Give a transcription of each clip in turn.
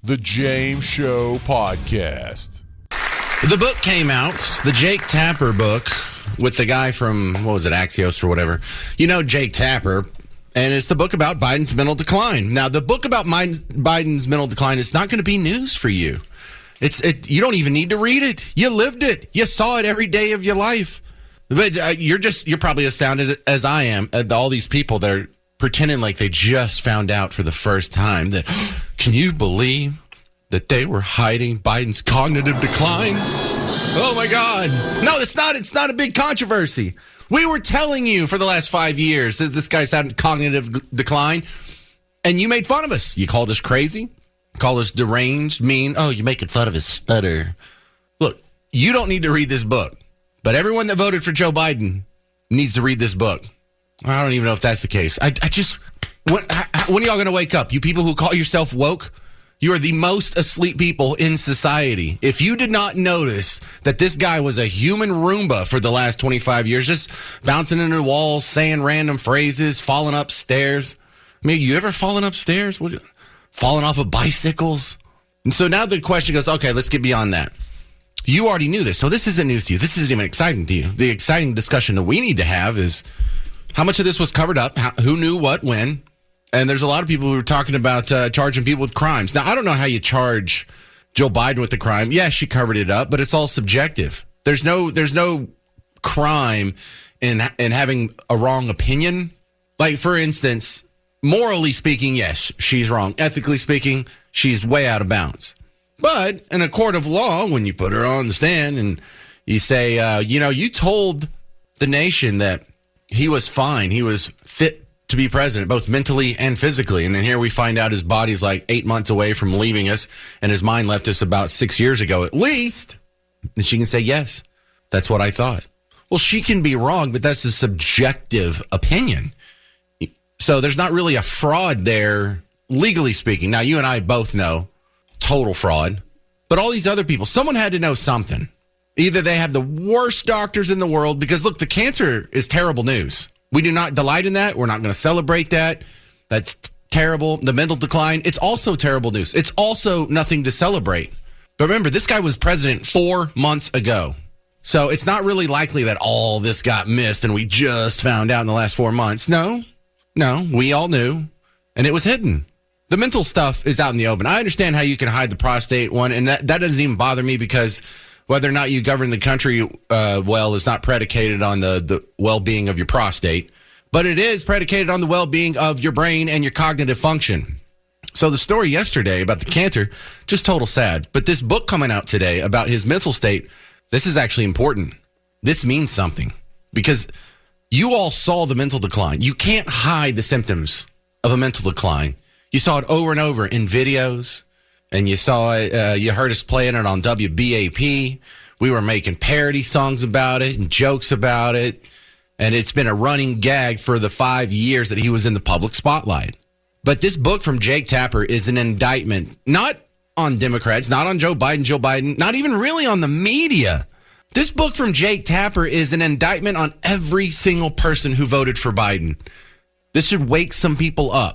The James Show Podcast. The book came out, the Jake Tapper book, with the guy from, Axios or whatever. You know Jake Tapper, and it's the book about Biden's mental decline. Now, the book about Biden's mental decline is not going to be news for you. You don't even need to read it. You lived it. You saw it every day of your life. But you're probably astounded as I am at all these people that are pretending like they just found out for the first time that, can you believe that they were hiding Biden's cognitive decline? Oh my God. No, it's not a big controversy. We were telling you for the last 5 years that this guy's had cognitive decline, and you made fun of us. You called us crazy, called us deranged, mean. Oh, you're making fun of his stutter. Look, you don't need to read this book. But everyone that voted for Joe Biden needs to read this book. I don't even know if that's the case. When are y'all going to wake up? You people who call yourself woke, you are the most asleep people in society. If you did not notice that this guy was a human Roomba for the last 25 years, just bouncing into the walls, saying random phrases, falling upstairs. I mean, you ever fallen upstairs? Falling off of bicycles? And so now the question goes, okay, let's get beyond that. You already knew this, so this isn't news to you. This isn't even exciting to you. The exciting discussion that we need to have is how much of this was covered up, who knew what, when. And there's a lot of people who are talking about charging people with crimes. Now, I don't know how you charge Joe Biden with the crime. Yeah, she covered it up, but it's all subjective. There's no crime in having a wrong opinion. Like, for instance, morally speaking, yes, she's wrong. Ethically speaking, she's way out of bounds. But in a court of law, when you put her on the stand and you say, you told the nation that he was fine, he was fit to be president, both mentally and physically. And then here we find out his body's like 8 months away from leaving us, and his mind left us about 6 years ago at least. And she can say, yes, that's what I thought. Well, she can be wrong, but that's a subjective opinion. So there's not really a fraud there, legally speaking. Now, you and I both know total fraud. But all these other people, someone had to know something. Either they have the worst doctors in the world, because look, the cancer is terrible news. We do not delight in that. We're not going to celebrate that. That's terrible. The mental decline, it's also terrible news. It's also nothing to celebrate. But remember, this guy was president 4 months ago. So it's not really likely that all this got missed and we just found out in the last 4 months. No, we all knew, and it was hidden. The mental stuff is out in the open. I understand how you can hide the prostate one, and that doesn't even bother me, because whether or not you govern the country well is not predicated on the well-being of your prostate, but it is predicated on the well-being of your brain and your cognitive function. So the story yesterday about the cancer, just total sad. But this book coming out today about his mental state, this is actually important. This means something, because you all saw the mental decline. You can't hide the symptoms of a mental decline. You saw it over and over in videos, and you saw it. You heard us playing it on WBAP. We were making parody songs about it and jokes about it, and it's been a running gag for the 5 years that he was in the public spotlight. But this book from Jake Tapper is an indictment, not on Democrats, not on Joe Biden, not even really on the media. This book from Jake Tapper is an indictment on every single person who voted for Biden. This should wake some people up.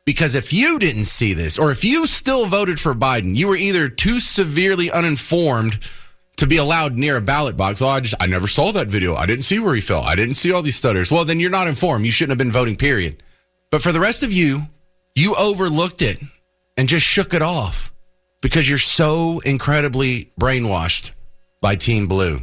Because if you didn't see this, or if you still voted for Biden, you were either too severely uninformed to be allowed near a ballot box. Oh, I never saw that video. I didn't see where he fell. I didn't see all these stutters. Well, then you're not informed. You shouldn't have been voting, period. But for the rest of you, you overlooked it and just shook it off because you're so incredibly brainwashed by Team Blue.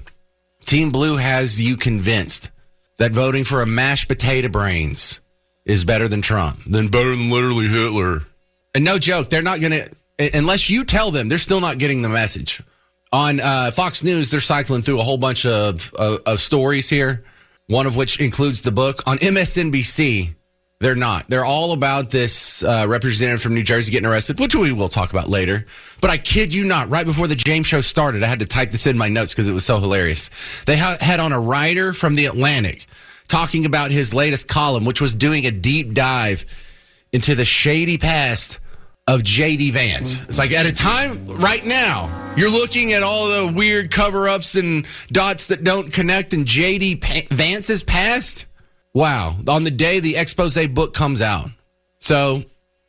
Team Blue has you convinced that voting for a mashed potato brains is better than Trump, better than literally Hitler. And no joke, they're not going to, unless you tell them, they're still not getting the message. On Fox News, they're cycling through a whole bunch of stories here, one of which includes the book. On MSNBC, they're not. They're all about this representative from New Jersey getting arrested, which we will talk about later. But I kid you not, right before the James Show started, I had to type this in my notes because it was so hilarious. They had on a writer from The Atlantic talking about his latest column, which was doing a deep dive into the shady past of J.D. Vance. It's like, at a time right now, you're looking at all the weird cover-ups and dots that don't connect in J.D. Vance's past. Wow. On the day the expose book comes out. So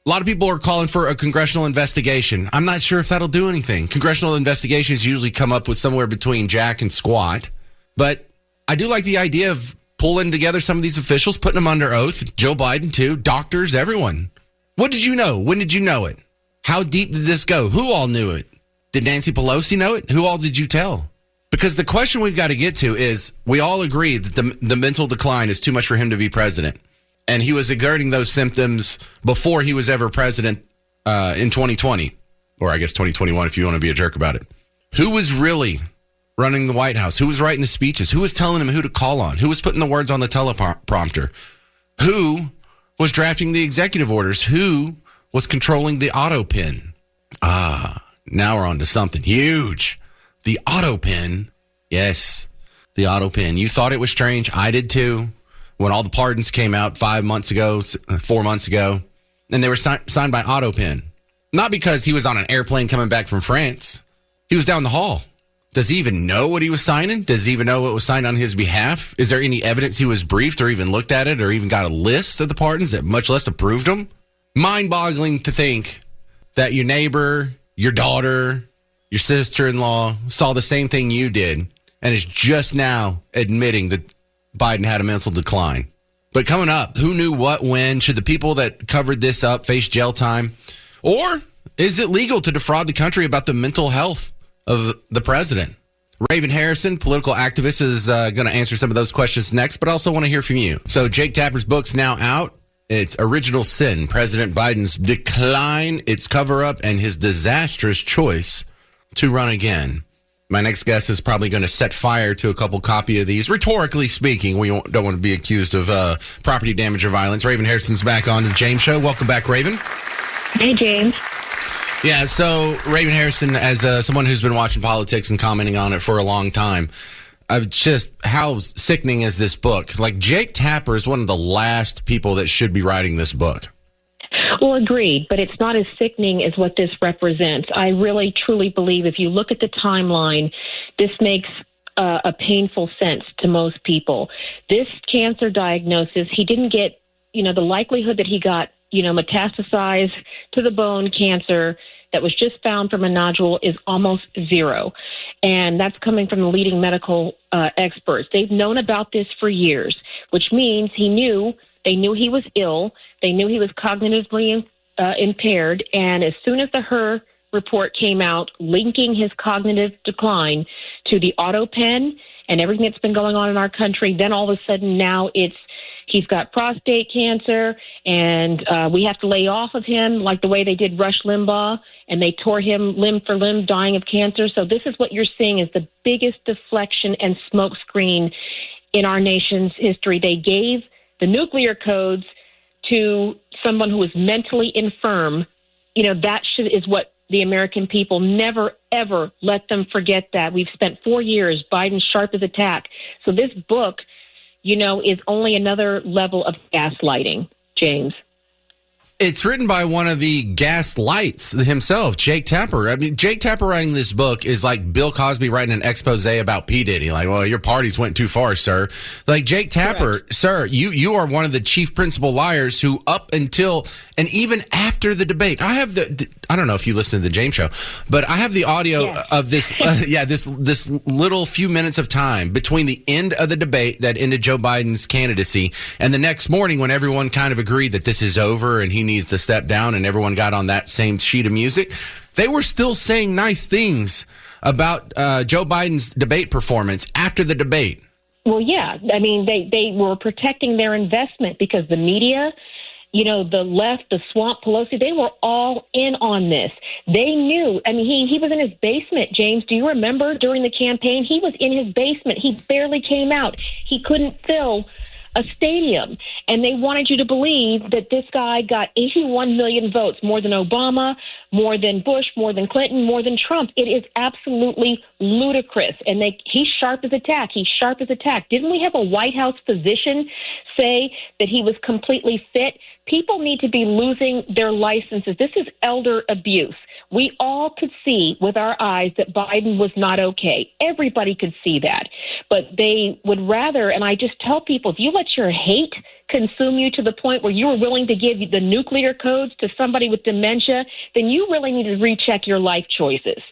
A lot of people are calling for a congressional investigation. I'm not sure if that'll do anything. Congressional investigations usually come up with somewhere between jack and squat. But I do like the idea of pulling together some of these officials, putting them under oath. Joe Biden, too. Doctors, everyone. What did you know? When did you know it? How deep did this go? Who all knew it? Did Nancy Pelosi know it? Who all did you tell? Because the question we've got to get to is, we all agree that the mental decline is too much for him to be president. And he was exerting those symptoms before he was ever president in 2020. Or I guess 2021 if you want to be a jerk about it. Who was really running the White House? Who was writing the speeches? Who was telling him who to call on? Who was putting the words on the teleprompter? Who was drafting the executive orders? Who was controlling the auto pen? Now we're on to something huge. The auto pen. Yes, the auto pen. You thought it was strange. I did too. When all the pardons came out 4 months ago, and they were signed by auto pen. Not because he was on an airplane coming back from France. He was down the hall. Does he even know what he was signing? Does he even know what was signed on his behalf? Is there any evidence he was briefed or even looked at it or even got a list of the pardons that much less approved them? Mind-boggling to think that your neighbor, your daughter, your sister-in-law saw the same thing you did and is just now admitting that Biden had a mental decline. But coming up, who knew what when? Should the people that covered this up face jail time? Or is it legal to defraud the country about the mental health of the president? Raven Harrison, political activist, is going to answer some of those questions next, but I also want to hear from you. So Jake Tapper's book's now out. It's Original Sin, President Biden's Decline, its cover-up, and his disastrous choice to run again. My next guest is probably going to set fire to a couple copy of these. Rhetorically speaking, we don't want to be accused of property damage or violence. Raven Harrison's back on the James Show. Welcome back, Raven. Hey, James. Yeah, so Raven Harrison, as someone who's been watching politics and commenting on it for a long time, just how sickening is this book? Like, Jake Tapper is one of the last people that should be writing this book. Well, agreed, but it's not as sickening as what this represents. I really, truly believe if you look at the timeline, this makes a painful sense to most people. This cancer diagnosis, he didn't get, the likelihood that he got, metastasized to the bone cancer that was just found from a nodule is almost zero. And that's coming from the leading medical experts. They've known about this for years, which means they knew he was ill. They knew he was cognitively impaired. And as soon as the HER report came out linking his cognitive decline to the auto pen and everything that's been going on in our country, then all of a sudden now he's got prostate cancer and we have to lay off of him like the way they did Rush Limbaugh, and they tore him limb for limb dying of cancer. So this is what you're seeing is the biggest deflection and smokescreen in our nation's history. They gave the nuclear codes to someone who was mentally infirm. That is what the American people never, ever let them forget that. We've spent 4 years, Biden sharp as a tack. So this book, is only another level of gaslighting, James. It's written by one of the gaslights himself, Jake Tapper. I mean, Jake Tapper writing this book is like Bill Cosby writing an expose about P. Diddy. Like, well, your parties went too far, sir. Like, Jake Tapper, correct. Sir, you are one of the chief principal liars who up until and even after the debate, I don't know if you listen to the James Show, but I have the audio of this, this little few minutes of time between the end of the debate that ended Joe Biden's candidacy and the next morning when everyone kind of agreed that this is over and he needs to step down and everyone got on that same sheet of music. They were still saying nice things about Joe Biden's debate performance after the debate. Well, yeah. I mean, they were protecting their investment because the media, the left, the swamp, Pelosi, they were all in on this. They knew. I mean, he was in his basement, James. Do you remember during the campaign? He was in his basement. He barely came out. He couldn't fill a stadium. And they wanted you to believe that this guy got 81 million votes, more than Obama, more than Bush, more than Clinton, more than Trump. It is absolutely ludicrous. And he's sharp as a tack. He's sharp as a tack. Didn't we have a White House physician say that he was completely fit? People need to be losing their licenses. This is elder abuse. We all could see with our eyes that Biden was not okay. Everybody could see that. But they would rather, and I just tell people, if you let your hate consume you to the point where you are willing to give the nuclear codes to somebody with dementia, then you really need to recheck your life choices.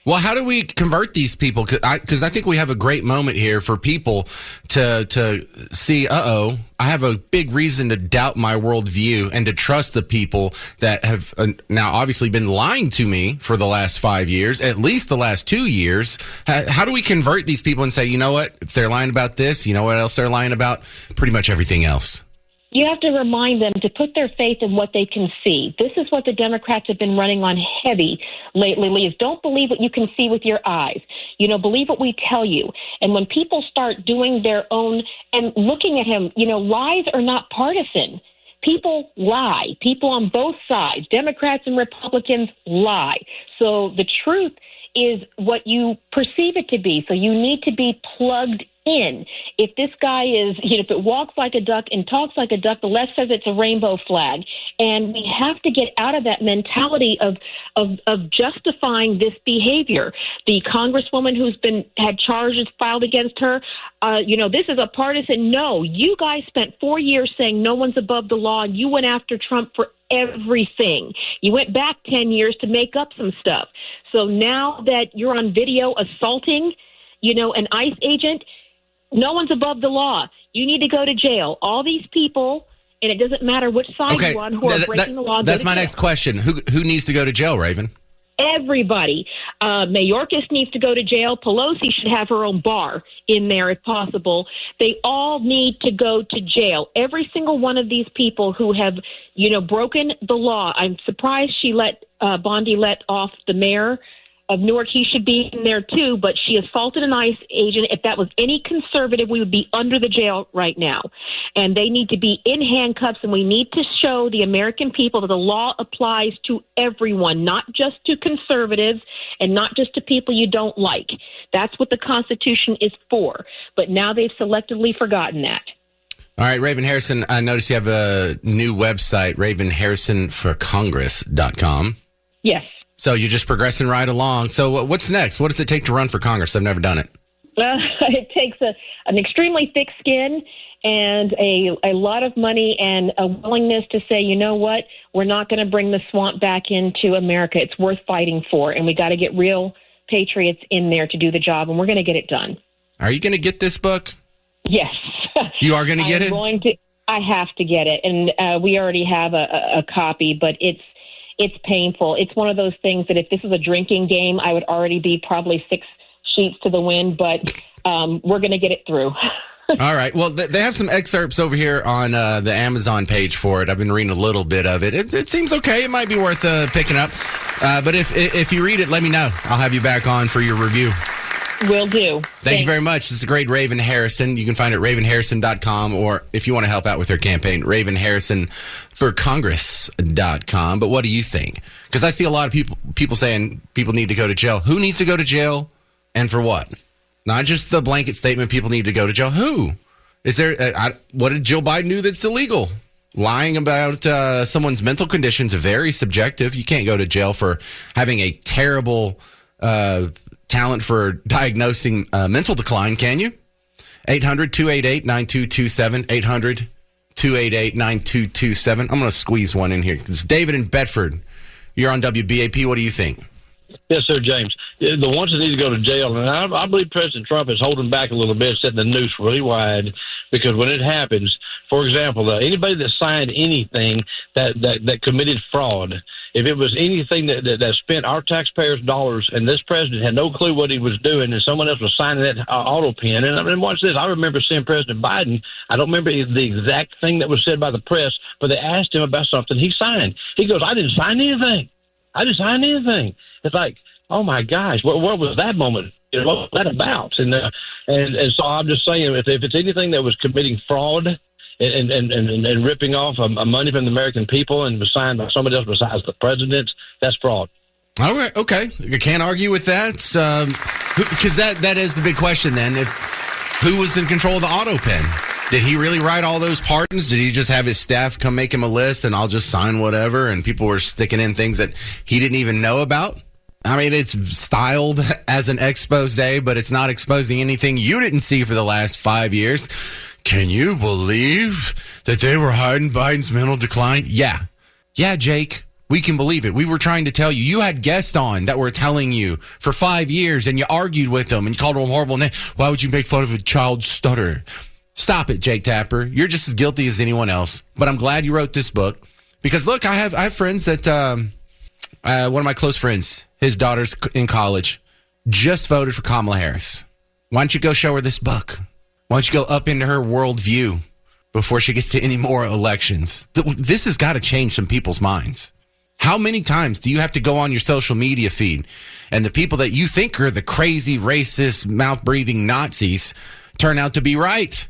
Well, how do we convert these people? Because I think we have a great moment here for people to see, I have a big reason to doubt my worldview and to trust the people that have now obviously been lying to me for the last 5 years, at least the last 2 years. How do we convert these people and say, you know what, if they're lying about this, you know what else they're lying about? Pretty much everything else. You have to remind them to put their faith in what they can see. This is what the Democrats have been running on heavy lately, Lee, is don't believe what you can see with your eyes. Believe what we tell you. And when people start doing their own and looking at him, lies are not partisan. People lie. People on both sides, Democrats and Republicans, lie. So the truth is what you perceive it to be. So you need to be plugged in. If this guy is, if it walks like a duck and talks like a duck, the left says it's a rainbow flag. And we have to get out of that mentality of justifying this behavior. The congresswoman who's had charges filed against her, this is a partisan. No, you guys spent 4 years saying no one's above the law, and you went after Trump for everything. You went back 10 years to make up some stuff. So now that you're on video assaulting, an ICE agent, no one's above the law. You need to go to jail. All these people, and it doesn't matter which side you're on, who are breaking the law. That's my next question. Who needs to go to jail, Raven? Everybody. Mayorkas needs to go to jail. Pelosi should have her own bar in there if possible. They all need to go to jail. Every single one of these people who have, broken the law. I'm surprised she let Bondi let off the mayor of Newark. He should be in there too, but she assaulted an ICE agent. If that was any conservative, we would be under the jail right now. And they need to be in handcuffs, and we need to show the American people that the law applies to everyone, not just to conservatives and not just to people you don't like. That's what the Constitution is for. But now they've selectively forgotten that. All right, Raven Harrison, I noticed you have a new website, RavenHarrisonForCongress.com. Yes. So you're just progressing right along. So what's next? What does it take to run for Congress? I've never done it. It takes an extremely thick skin and a lot of money and a willingness to say, you know what, we're not going to bring the swamp back into America. It's worth fighting for, and we got to get real patriots in there to do the job, and we're going to get it done. Are you going to get this book? Yes. You are going to get it? I have to get it, and we already have a copy, but it's painful. It's one of those things that if this was a drinking game, I would already be probably 6 sheets to the wind, but we're going to get it through. All right. Well, they have some excerpts over here on the Amazon page for it. I've been reading a little bit of it. It seems okay. It might be worth picking up. But if you read it, let me know. I'll have you back on for your review. Will do. Thank you very much. This is a great Raven Harrison. You can find it at RavenHarrison.com, or if you want to help out with her campaign, RavenHarrisonForCongress.com. But what do you think? Because I see a lot of people saying people need to go to jail. Who needs to go to jail, and for what? Not just the blanket statement, people need to go to jail. Who? Is there? What did Joe Biden do that's illegal? Lying about someone's mental conditions are very subjective. You can't go to jail for having a terrible talent for diagnosing mental decline, can you? 800-288-9227, 800-288-9227. I'm going to squeeze one in here. It's David in Bedford. You're on WBAP. What do you think? Yes, sir, James. The ones that need to go to jail, and I believe President Trump is holding back a little bit, setting the noose really wide, because when it happens, for example, anybody that signed anything that committed fraud, if it was anything that spent our taxpayers' dollars and this president had no clue what he was doing and someone else was signing that auto pen, and watch this, I remember seeing President Biden, I don't remember the exact thing that was said by the press, but they asked him about something he signed. He goes, I didn't sign anything. It's like, oh my gosh, what was that moment? What was that about? And so I'm just saying, if it's anything that was committing fraud and ripping off money from the American people and was signed by somebody else besides the president, that's fraud. All right, okay, you can't argue with that, because that is the big question. Then, who was in control of the auto pen? Did he really write all those pardons? Did he just have his staff come make him a list and I'll just sign whatever? And people were sticking in things that he didn't even know about? I mean, it's styled as an expose, but it's not exposing anything you didn't see for the last 5 years. Can you believe that they were hiding Biden's mental decline? Yeah. Yeah, Jake, we can believe it. We were trying to tell you. You had guests on that were telling you for 5 years, and you argued with them and you called them horrible names. Why would you make fun of a child's stutter? Stop it, Jake Tapper. You're just as guilty as anyone else. But I'm glad you wrote this book because, look, I have friends that one of my close friends, his daughter's in college, just voted for Kamala Harris. Why don't you go show her this book? Why don't you go up into her worldview before she gets to any more elections? This has got to change some people's minds. How many times do you have to go on your social media feed and the people that you think are the crazy, racist, mouth-breathing Nazis turn out to be right?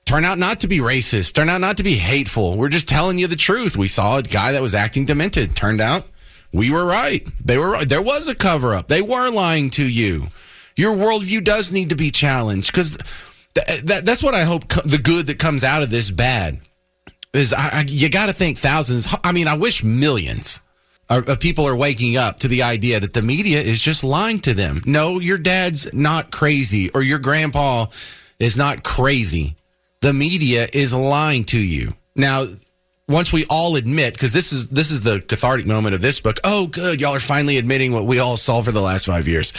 Turn out not to be racist. Turn out not to be hateful. We're just telling you the truth. We saw a guy that was acting demented. Turned out we were right. They were right. There was a cover-up. They were lying to you. Your worldview does need to be challenged because that's what I hope the good that comes out of this bad is you got to think thousands. I mean, I wish millions of people are waking up to the idea that the media is just lying to them. No, your dad's not crazy or your grandpa is not crazy. The media is lying to you. Now, once we all admit, because this is the cathartic moment of this book. Oh, good. Y'all are finally admitting what we all saw for the last 5 years.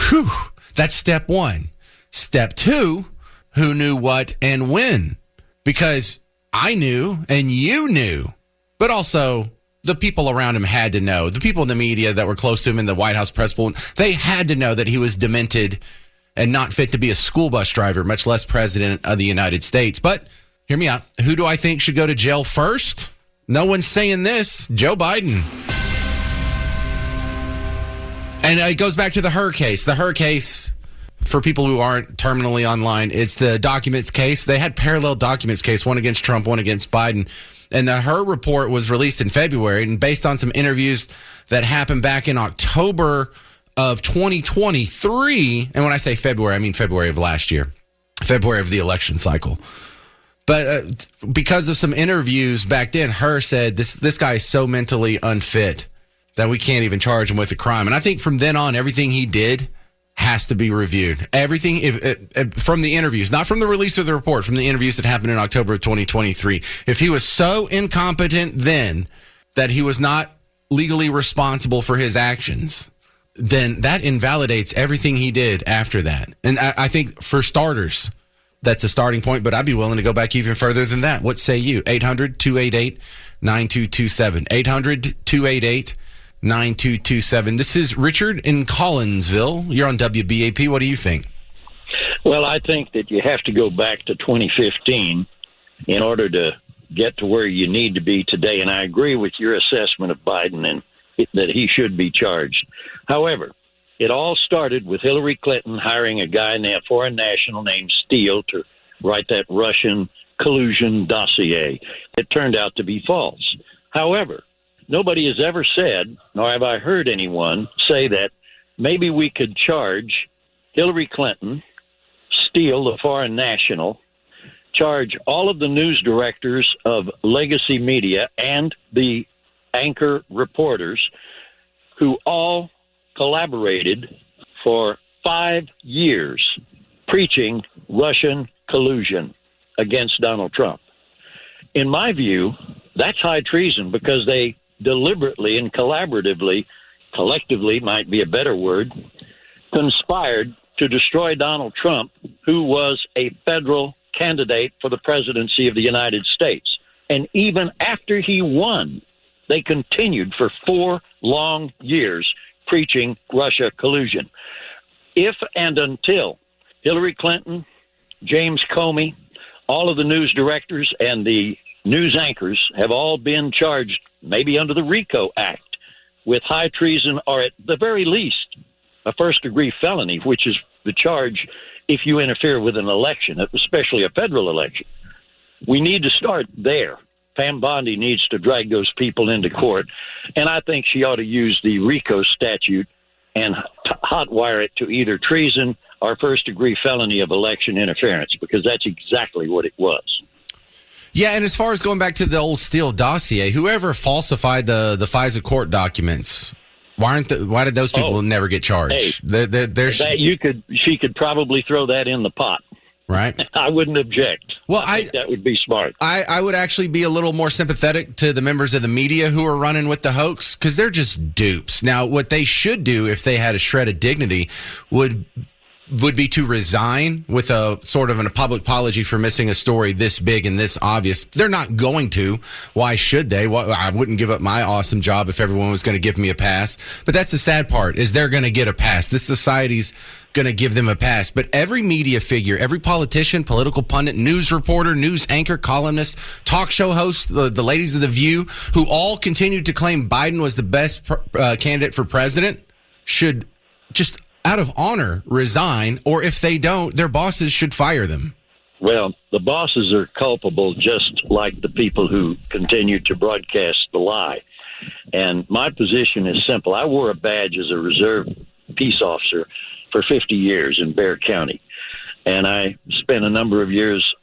Whew. That's step one. Step two, who knew what and when? Because I knew and you knew, but also the people around him had to know. The people in the media that were close to him in the White House press pool, they had to know that he was demented and not fit to be a school bus driver, much less president of the United States. But hear me out. Who do I think should go to jail first? No one's saying this. Joe Biden. And it goes back to the Hur case. The Hur case, for people who aren't terminally online, it's the documents case. They had parallel documents case, one against Trump, one against Biden. And the Hur report was released in February. And based on some interviews that happened back in October of 2023, and when I say February, I mean February of last year, February of the election cycle. But because of some interviews back then, Hur said this guy is so mentally unfit that we can't even charge him with a crime. And I think from then on, everything he did has to be reviewed. Everything from the interviews, not from the release of the report, from the interviews that happened in October of 2023. If he was so incompetent then that he was not legally responsible for his actions, then that invalidates everything he did after that. And I think for starters, that's a starting point, but I'd be willing to go back even further than that. What say you? 800-288-9227. 800-288-9227. This is Richard in Collinsville. You're on WBAP. What do you think? Well, I think that you have to go back to 2015 in order to get to where you need to be today. And I agree with your assessment of Biden and that he should be charged. However, it all started with Hillary Clinton hiring a guy named foreign national named Steele to write that Russian collusion dossier. It turned out to be false. However, nobody has ever said, nor have I heard anyone say that maybe we could charge Hillary Clinton, Steele, the foreign national, charge all of the news directors of legacy media and the anchor reporters who all collaborated for 5 years preaching Russian collusion against Donald Trump. In my view, that's high treason because they deliberately and collaboratively, collectively might be a better word, conspired to destroy Donald Trump, who was a federal candidate for the presidency of the United States. And even after he won, they continued for 4 long years preaching Russia collusion. If and until Hillary Clinton, James Comey, all of the news directors and the news anchors have all been charged, maybe under the RICO Act, with high treason or at the very least a first-degree felony, which is the charge if you interfere with an election, especially a federal election. We need to start there. Pam Bondi needs to drag those people into court, and I think she ought to use the RICO statute and hotwire it to either treason or first-degree felony of election interference, because that's exactly what it was. Yeah, and as far as going back to the old Steele dossier, whoever falsified the FISA court documents, why did those people never get charged? Hey, she could probably throw that in the pot. Right. I wouldn't object. Well, I think that would be smart. I would actually be a little more sympathetic to the members of the media who are running with the hoax because they're just dupes. Now, what they should do if they had a shred of dignity would be to resign with a sort of a public apology for missing a story this big and this obvious. They're not going to. Why should they? Well, I wouldn't give up my awesome job if everyone was going to give me a pass. But that's the sad part, is they're going to get a pass. This society's going to give them a pass. But every media figure, every politician, political pundit, news reporter, news anchor, columnist, talk show host, the ladies of The View, who all continued to claim Biden was the best candidate for president, should just out of honor resign, or if they don't, their bosses should fire them. Well, the bosses are culpable, just like the people who continue to broadcast the lie. And my position is simple. I wore a badge as a reserve peace officer for 50 years in Bexar County. And I spent a number of years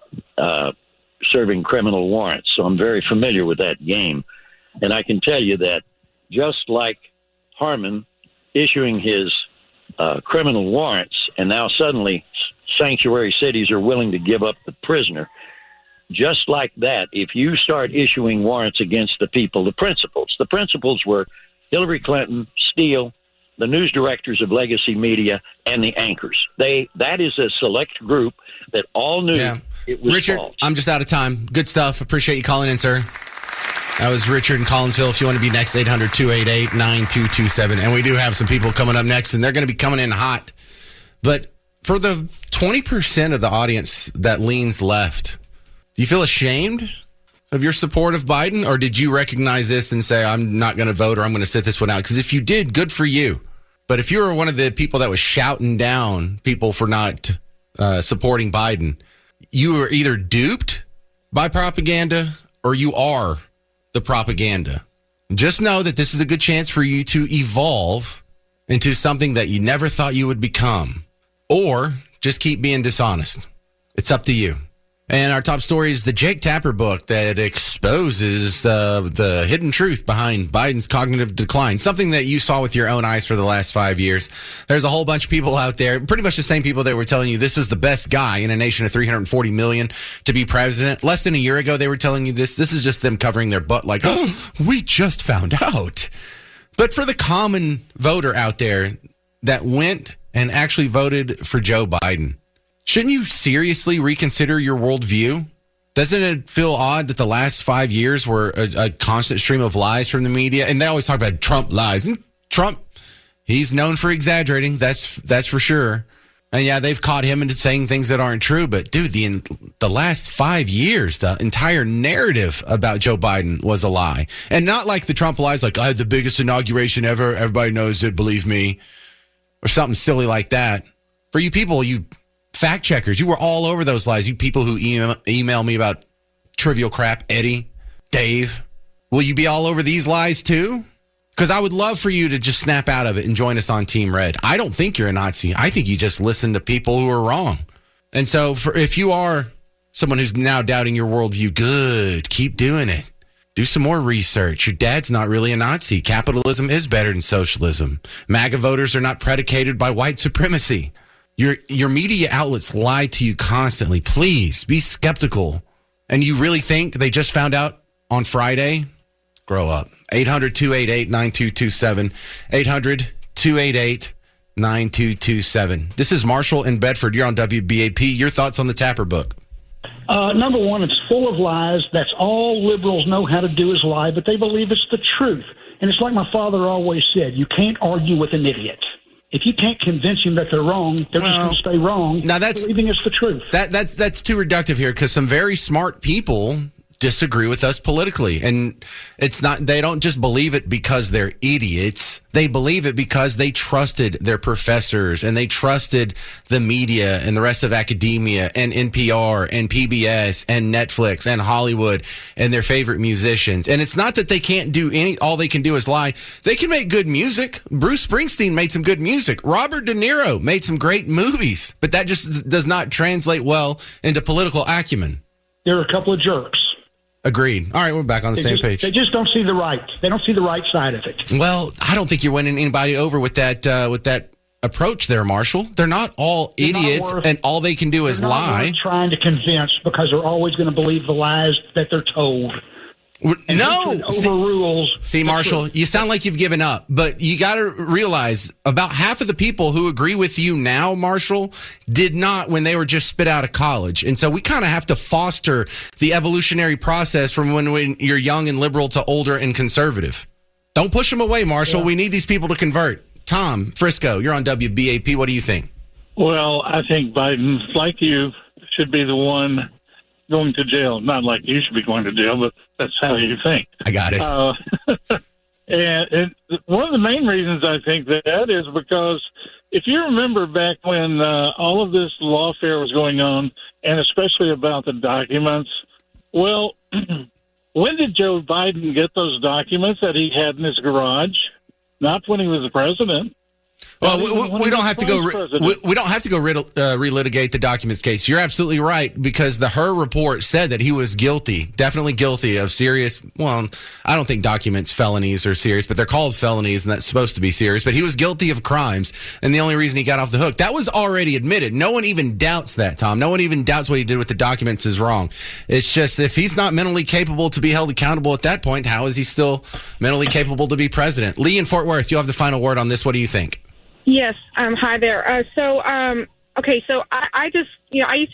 serving criminal warrants. So I'm very familiar with that game. And I can tell you that just like Harmon issuing his criminal warrants, and now suddenly sanctuary cities are willing to give up the prisoner. Just like that, if you start issuing warrants against the people, the principals were Hillary Clinton, Steele, the news directors of legacy media, and the anchors. That is a select group that all knew it was Richard, false. I'm just out of time. Good stuff. Appreciate you calling in, sir. That was Richard in Collinsville. If you want to be next, 800-288-9227. And we do have some people coming up next, and they're going to be coming in hot. But for the 20% of the audience that leans left, do you feel ashamed of your support of Biden? Or did you recognize this and say, I'm not going to vote, or I'm going to sit this one out? Because if you did, good for you. But if you were one of the people that was shouting down people for not supporting Biden, you were either duped by propaganda or you are the propaganda. Just know that this is a good chance for you to evolve into something that you never thought you would become, or just keep being dishonest. It's up to you. And our top story is the Jake Tapper book that exposes the hidden truth behind Biden's cognitive decline, something that you saw with your own eyes for the last 5 years. There's a whole bunch of people out there, pretty much the same people that were telling you this is the best guy in a nation of 340 million to be president. Less than a year ago, they were telling you this. This is just them covering their butt like, oh, we just found out. But for the common voter out there that went and actually voted for Joe Biden, shouldn't you seriously reconsider your worldview? Doesn't it feel odd that the last 5 years were a constant stream of lies from the media? And they always talk about Trump lies. And Trump, he's known for exaggerating. That's for sure. And yeah, they've caught him into saying things that aren't true. But dude, the last 5 years, the entire narrative about Joe Biden was a lie. And not like the Trump lies, like I had the biggest inauguration ever. Everybody knows it. Believe me. Or something silly like that. For you people, you fact checkers, you were all over those lies. You people who email me about trivial crap, Eddie, Dave, will you be all over these lies too? Because I would love for you to just snap out of it and join us on Team Red. I don't think you're a Nazi. I think you just listen to people who are wrong. And so if you are someone who's now doubting your worldview, good, keep doing it. Do some more research. Your dad's not really a Nazi. Capitalism is better than socialism. MAGA voters are not predicated by white supremacy. Your media outlets lie to you constantly. Please be skeptical. And you really think they just found out on Friday? Grow up. 800-288-9227. 800-288-9227. This is Marshall in Bedford. You're on WBAP. Your thoughts on the Tapper book? Number one, it's full of lies. That's all liberals know how to do is lie, but they believe it's the truth. And it's like my father always said, you can't argue with an idiot. If you can't convince them that they're wrong, they're just going to stay wrong, now believing it's the truth. That's too reductive here, because some very smart people disagree with us politically. And it's not, they don't just believe it because they're idiots. They believe it because they trusted their professors and they trusted the media and the rest of academia and NPR and PBS and Netflix and Hollywood and their favorite musicians. And it's not that they can't do all they can do is lie. They can make good music. Bruce Springsteen made some good music. Robert De Niro made some great movies, but that just does not translate well into political acumen. They're a couple of jerks. Agreed. All right, we're back on the same page. They just don't see the right. They don't see the right side of it. Well, I don't think you're winning anybody over with that approach there, Marshall. They're not all idiots, and all they can do is lie. Trying to convince because they're always going to believe the lies that they're told. And no, overrules. See, Marshall, you sound like you've given up, but you got to realize about half of the people who agree with you now, Marshall, did not when they were just spit out of college. And so we kind of have to foster the evolutionary process from when you're young and liberal to older and conservative. Don't push them away, Marshall. Yeah. We need these people to convert. Tom Frisco, you're on WBAP. What do you think? Well, I think Biden, like you, should be the one going to jail. Not like you should be going to jail, but that's how you think. I got it. And one of the main reasons I think that is because if you remember back when all of this lawfare was going on, and especially about the documents, well, when did Joe Biden get those documents that he had in his garage? Not when he was the president. Well, we don't have to go. We don't have to go relitigate the documents case. You're absolutely right, because the Hur report said that he was guilty, definitely guilty of serious. Well, I don't think documents felonies are serious, but they're called felonies, and that's supposed to be serious. But he was guilty of crimes, and the only reason he got off the hook, that was already admitted. No one even doubts that, Tom. No one even doubts what he did with the documents is wrong. It's just if he's not mentally capable to be held accountable at that point, how is he still mentally capable to be president? Lee in Fort Worth, you have the final word on this. What do you think? Yes. Hi there. Okay. So I just, I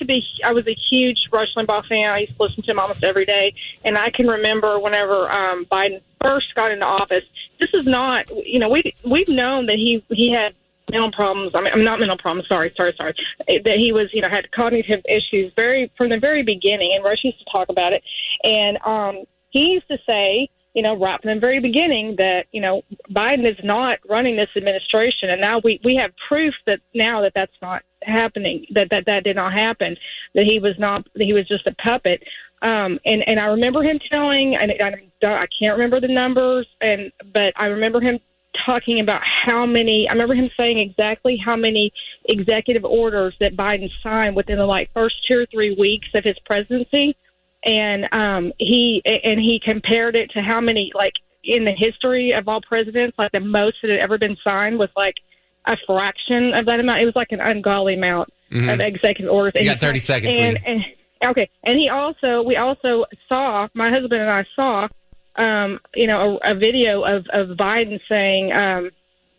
was a huge Rush Limbaugh fan. I used to listen to him almost every day. And I can remember whenever Biden first got into office, this is not, we've known that he had mental problems. I mean, not mental problems. Sorry. That he was, had cognitive issues from the very beginning. And Rush used to talk about it. And he used to say, right from the very beginning that, Biden is not running this administration. And now we have proof that that's not happening, that did not happen, that he was just a puppet. And I remember him telling, and I can't remember the numbers, but I remember him talking about I remember him saying exactly how many executive orders that Biden signed within the first 2 or 3 weeks of his presidency. And he compared it to how many, in the history of all presidents, the most that had ever been signed was a fraction of that amount. It was an ungodly amount of executive orders. You got 30 seconds. Okay. And we also saw, my husband and I saw, a video of Biden saying,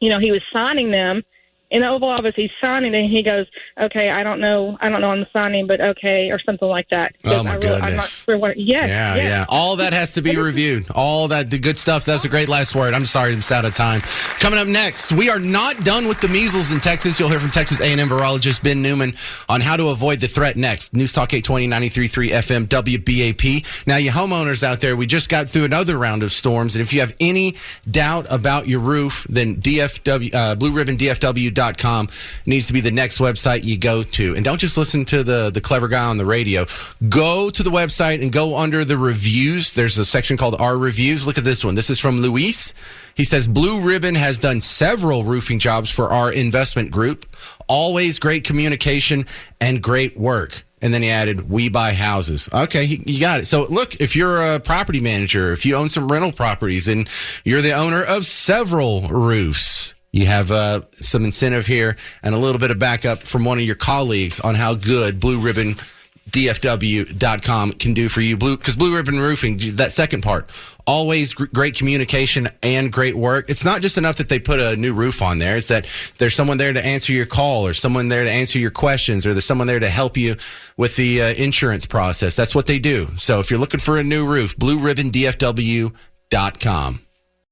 he was signing them in the Oval Office. He's signing and he goes, okay, I don't know I'm signing, but okay, or something like that. Oh my goodness. I'm not sure what, yes. Yeah. All that has to be reviewed. All that, the good stuff. That's a great last word. I'm sorry, I'm out of time. Coming up next, we are not done with the measles in Texas. You'll hear from Texas A&M virologist Ben Newman on how to avoid the threat next. News Talk 820, 93.3 FM, WBAP. Now, you homeowners out there, we just got through another round of storms, and if you have any doubt about your roof, then BlueRibbonDFW.com needs to be the next website you go to. And don't just listen to the clever guy on the radio. Go to the website and go under the reviews. There's a section called Our Reviews. Look at this one. This is from Luis. He says, Blue Ribbon has done several roofing jobs for our investment group. Always great communication and great work. And then he added, we buy houses. Okay, you got it. So look, if you're a property manager, if you own some rental properties and you're the owner of several roofs, you have some incentive here and a little bit of backup from one of your colleagues on how good BlueRibbonDFW.com can do for you. Because Blue Ribbon Roofing, that second part, always great communication and great work. It's not just enough that they put a new roof on there. It's that there's someone there to answer your call or someone there to answer your questions or there's someone there to help you with the insurance process. That's what they do. So if you're looking for a new roof, BlueRibbonDFW.com.